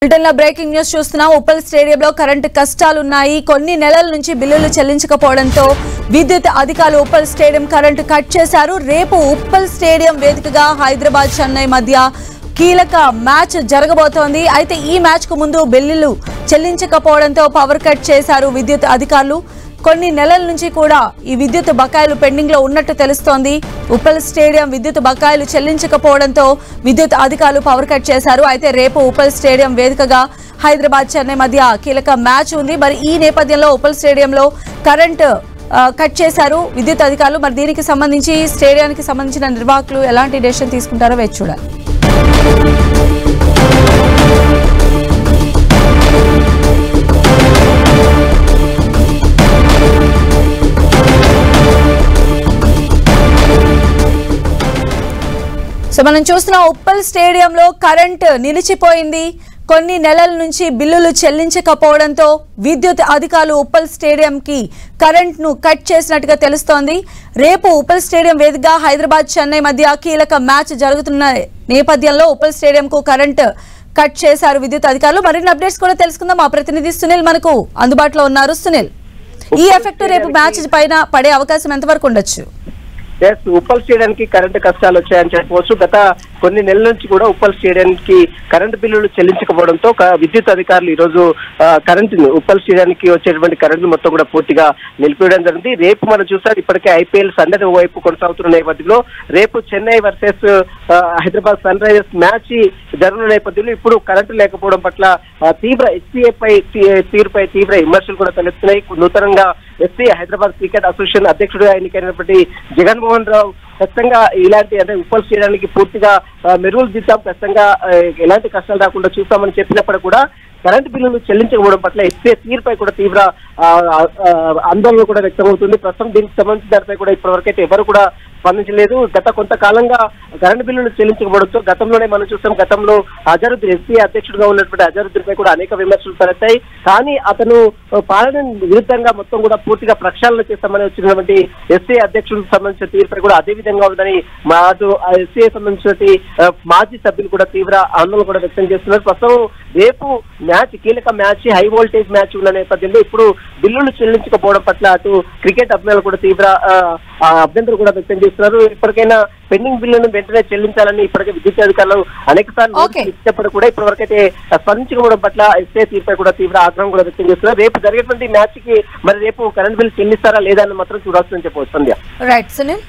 Breaking news చూస్తున్నాం. ఉప్పల్ స్టేడియంలో current కష్టాలున్నాయి. కొన్ని నెలల నుంచి బిల్లులు చెల్లించకపోవడంతో విద్యుత్ అధికారులు ఉప్పల్ స్టేడియం కరెంటు కట్ చేశారు. రేపు ఉప్పల్ స్టేడియం వేదికగా హైదరాబాద్ చెన్నై మధ్య కీలక మ్యాచ్ జరగబోతోంది. అయితే ఈ మ్యాచ్ కు ముందు బిల్లులు చెల్లించకపోవడంతో పవర్ కట్ చేశారు విద్యుత్ అధికారులు. కొన్ని నెలల నుంచి కూడా ఈ విద్యుత్ బకాయిలు పెండింగ్ లో ఉన్నట్టు తెలుస్తోంది. ఉప్పల్ స్టేడియం విద్యుత్ బకాయిలు చెల్లించకపోవడంతో విద్యుత్ అధికారులు పవర్ కట్ చేశారు. అయితే రేపు ఉప్పల్ స్టేడియం వేదికగా హైదరాబాద్ చెన్నై మధ్య కీలక మ్యాచ్ ఉంది. మరి ఈ నేపథ్యంలో ఉప్పల్ స్టేడియంలో కరెంటు కట్ చేశారు విద్యుత్ అధికారులు. మరి దీనికి సంబంధించి స్టేడియానికి సంబంధించిన నిర్వాహకులు ఎలాంటి డెసిషన్ తీసుకుంటారో వేచి చూడాలి. సో మనం చూస్తున్న ఉప్పల్ స్టేడియంలో కరెంట్ నిలిచిపోయింది. కొన్ని నెలల నుంచి బిల్లులు చెల్లించకపోవడంతో విద్యుత్ అధికారులు ఉప్పల్ స్టేడియంకి కరెంట్ ను కట్ చేసినట్టుగా తెలుస్తోంది. రేపు ఉప్పల్ స్టేడియం వేదికగా హైదరాబాద్ చెన్నై మధ్య కీలక మ్యాచ్ జరుగుతున్న నేపథ్యంలో ఉప్పల్ స్టేడియం కు కరెంట్ కట్ చేశారు విద్యుత్ అధికారులు. మరిన్ని అప్డేట్స్ కూడా తెలుసుకుందాం. మా ప్రతినిధి సునీల్ మనకు అందుబాటులో ఉన్నారు. సునీల్, ఈ ఎఫెక్ట్ రేపు మ్యాచ్ పైన పడే అవకాశం ఎంతవరకు ఉండొచ్చు? ఉప్పల్ స్టేడియానికి కరెంటు కష్టాలు వచ్చాయని చెప్పవచ్చు. గత కొన్ని నెలల నుంచి కూడా ఉప్పల్ స్టేడియానికి కరెంటు బిల్లులు చెల్లించకపోవడంతో విద్యుత్ అధికారులు ఈ రోజు కరెంటును ఉప్పల్ స్టేడియానికి వచ్చేటువంటి కరెంటు మొత్తం కూడా పూర్తిగా నిలిపివేయడం జరిగింది. రేపు మనం చూసారు, ఇప్పటికే ఐపీఎల్ సందడి వైపు కొనసాగుతున్న నేపథ్యంలో రేపు Chennai versus Hyderabad Sunrisers match జరుగుతున్న నేపథ్యంలో ఇప్పుడు కరెంటు లేకపోవడం పట్ల తీవ్ర తీరుపై తీవ్ర విమర్శలు కూడా తెలుస్తున్నాయి. నూతనంగా ఎస్సీ హైదరాబాద్ క్రికెట్ అసోసియేషన్ అధ్యక్షుడిగా ఎన్నికైనటువంటి జగన్మోహన్ రావు ఖచ్చితంగా ఇలాంటి అంటే ఉప్పల్ స్టేడియానికి పూర్తిగా మెరుగులు దిద్దాం, ఖచ్చితంగా ఎలాంటి కష్టాలు రాకుండా చూస్తామని చెప్పినప్పుడు కూడా కరెంటు బిల్లులు చెల్లించకపోవడం పట్ల ఎస్సీ తీరుపై కూడా తీవ్ర ఆందోళన కూడా వ్యక్తమవుతుంది. ప్రస్తుతం దీనికి సంబంధించిన దానిపై కూడా ఇప్పటివరకైతే ఎవరు కూడా స్పందించలేదు. గత కొంతకాలంగా కరెంటు బిల్లులు చెల్లించకపోవడంతో గతంలోనే మనం చూసాం, గతంలో అజరుద్దీన్ ఎస్సీ అధ్యక్షుడిగా ఉన్నటువంటి అజరుద్దీన్ పై కూడా అనేక విమర్శలు తలెత్తాయి. కానీ అతను పాలన విరుద్ధంగా మొత్తం కూడా పూర్తిగా ప్రక్షాళన చేస్తామని వచ్చినటువంటి ఎస్సీ అధ్యక్షుడికి సంబంధించిన తీరుపై కూడా అదే విధంగా ఉందని అటు ఎస్సీ సంబంధించినటువంటి మాజీ సభ్యులు కూడా తీవ్ర ఆందోళన కూడా వ్యక్తం చేస్తున్నారు. ప్రస్తుతం రేపు మ్యాచ్ కీలక మ్యాచ్, హై వోల్టేజ్ మ్యాచ్ ఉన్న నేపథ్యంలో ఇప్పుడు బిల్లులు చెల్లించకపోవడం పట్ల అటు క్రికెట్ అభిమానులు కూడా తీవ్ర అభ్యంతరం కూడా వ్యక్తం చేస్తున్నారు. ఇప్పటికైనా పెండింగ్ బిల్లును వెంటనే చెల్లించాలని ఇప్పటికే విద్యుత్ అధికారులు అనేక సార్లు ఇచ్చినప్పుడు కూడా ఇప్పటివరకైతే స్పందించకపోవడం పట్ల ఎస్ఏ తీర్పై కూడా తీవ్ర ఆగ్రహం కూడా వ్యక్తం చేస్తున్నారు. రేపు జరిగేటువంటి మ్యాచ్ కి మరి రేపు కరెంట్ బిల్ చెల్లిస్తారా లేదా అని మాత్రం చూడాల్సిందని చెప్పవచ్చు. సంధ్య. రైట్ సునీల్.